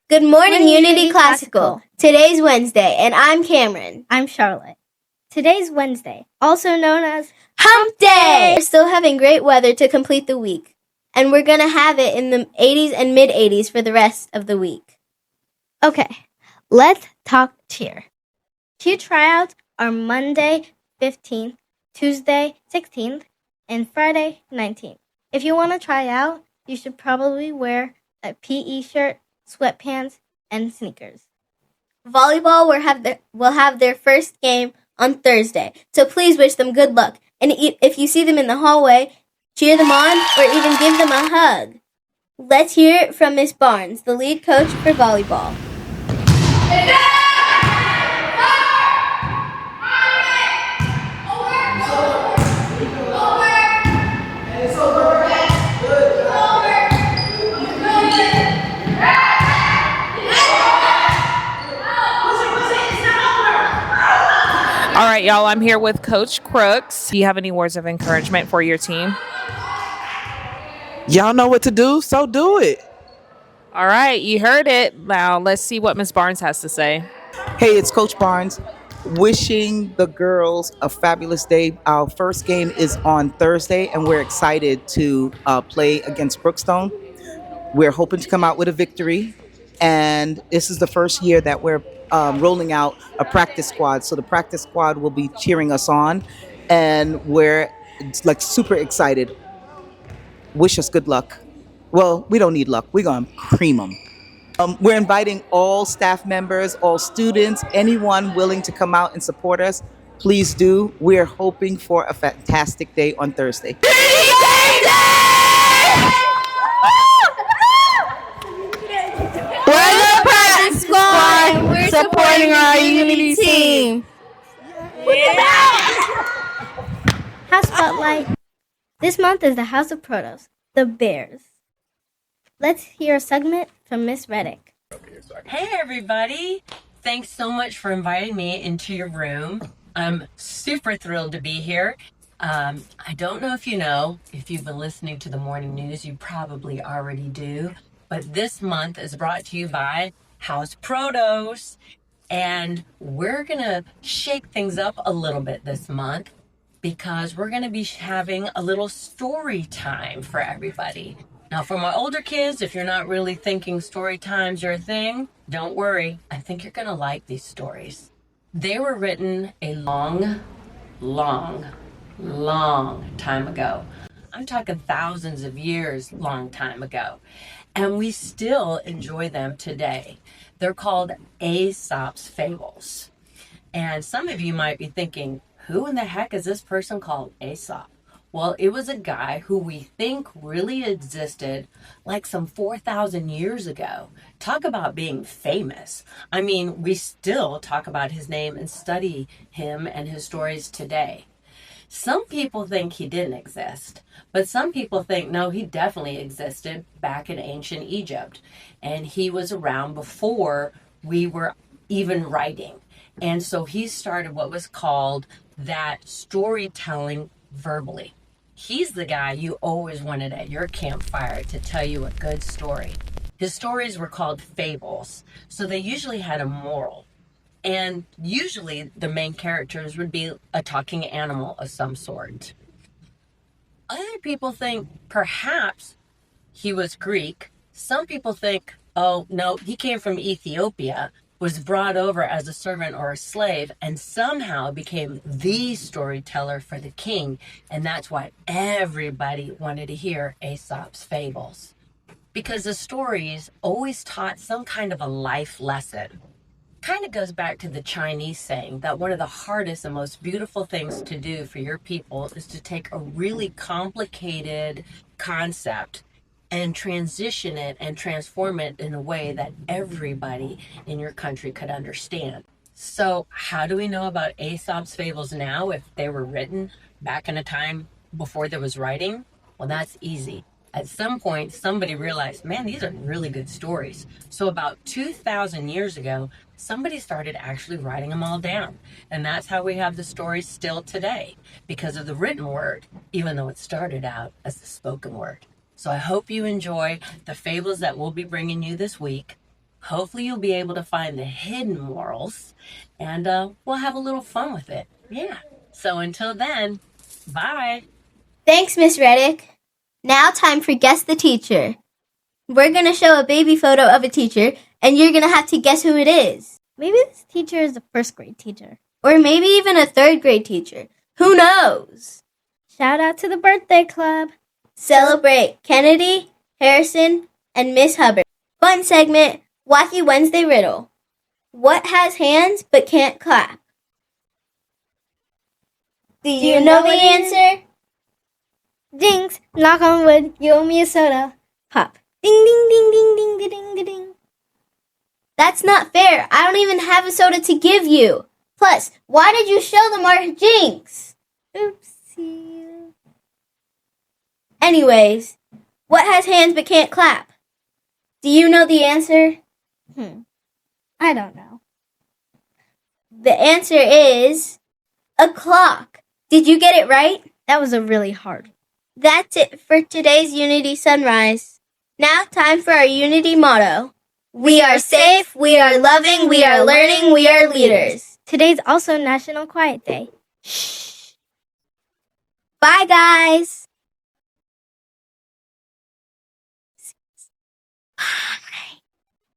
Good morning, Unity Classical. Today's Wednesday, and I'm Cameron. I'm Charlotte. Today's Wednesday, also known as Hump Day! We're still having great weather to complete the week, and we're going to have it in the 80s and mid-80s for the rest of the week. Okay, let's talk cheer. Cheer tryouts are Monday 15th, Tuesday 16th, and Friday 19th. If you want to try out, you should probably wear a PE shirt, sweatpants, and sneakers. Volleyball will have their first game on Thursday, so please wish them good luck. And if you see them in the hallway, cheer them on or even give them a hug. Let's hear it from Miss Barnes, the lead coach for volleyball. All right, y'all, I'm here with Coach Crooks. Do you have any words of encouragement for your team? Y'all know what to do, so do it. All right, you heard it. Now let's see what Miss Barnes has to say. Hey, it's Coach Barnes wishing the girls a fabulous day. Our first game is on Thursday, and we're excited to play against Brookstone. We're hoping to come out with a victory, and this is the first year that we're rolling out a practice squad. So the practice squad will be cheering us on, and we're super excited. Wish us good luck. Well, we don't need luck. We're going to cream them. We're inviting all staff members, all students, anyone willing to come out and support us. Please do. We're hoping for a fantastic day on Thursday. We're the practice squad. We're supporting our Unity team. House Spotlight. This month is the House of Protos, the Bears. Let's hear a segment from Miss Reddick. Hey everybody! Thanks so much for inviting me into your room. I'm super thrilled to be here. I don't know if you know, if you've been listening to the morning news, you probably already do, but this month is brought to you by House Protos, and we're gonna shake things up a little bit this month because we're gonna be having a little story time for everybody. Now, for my older kids, if you're not really thinking story time's your thing, don't worry. I think you're going to like these stories. They were written a long time ago. I'm talking thousands of years, long time ago. And we still enjoy them today. They're called Aesop's Fables. And some of you might be thinking, who in the heck is this person called Aesop? Well, it was a guy who we think really existed like some 4,000 years ago. Talk about being famous. I mean, we still talk about his name and study him and his stories today. Some people think he didn't exist, but some people think, no, he definitely existed back in ancient Egypt. And he was around before we were even writing. And so he started what was called that storytelling verbally. He's the guy you always wanted at your campfire to tell you a good story. His stories were called fables, so they usually had a moral. And usually the main characters would be a talking animal of some sort. Other people think perhaps he was Greek. Some people think, oh, no, he came from Ethiopia, was brought over as a servant or a slave, and somehow became the storyteller for the king. And that's why everybody wanted to hear Aesop's fables. Because the stories always taught some kind of a life lesson. Kind of goes back to the Chinese saying that one of the hardest and most beautiful things to do for your people is to take a really complicated concept and transition it and transform it in a way that everybody in your country could understand. So how do we know about Aesop's fables now if they were written back in a time before there was writing? Well, that's easy. At some point, somebody realized, man, these are really good stories. So about 2,000 years ago, somebody started actually writing them all down. And that's how we have the stories still today, because of the written word, even though it started out as the spoken word. So I hope you enjoy the fables that we'll be bringing you this week. Hopefully you'll be able to find the hidden morals, and we'll have a little fun with it. Yeah. So until then, bye. Thanks, Miss Reddick. Now time for Guess the Teacher. We're going to show a baby photo of a teacher, and you're going to have to guess who it is. Maybe this teacher is a first grade teacher. Or maybe even a third grade teacher. Who knows? Shout out to the birthday club. Celebrate Kennedy, Harrison, and Miss Hubbard. Fun segment, Wacky Wednesday Riddle. What has hands but can't clap? Do you know the answer? Jinx, knock on wood, you owe me a soda. Pop. Ding, ding, ding, ding, ding, ding, ding, ding, ding. That's not fair. I don't even have a soda to give you. Plus, why did you show them our Jinx? Oopsie. Anyways, what has hands but can't clap? Do you know the answer? I don't know. The answer is a clock. Did you get it right? That was a really hard. That's it for today's Unity Sunrise. Now time for our Unity motto. We are safe, we are loving, we are learning, we are leaders. Today's also National Quiet Day. Shh. Bye, guys.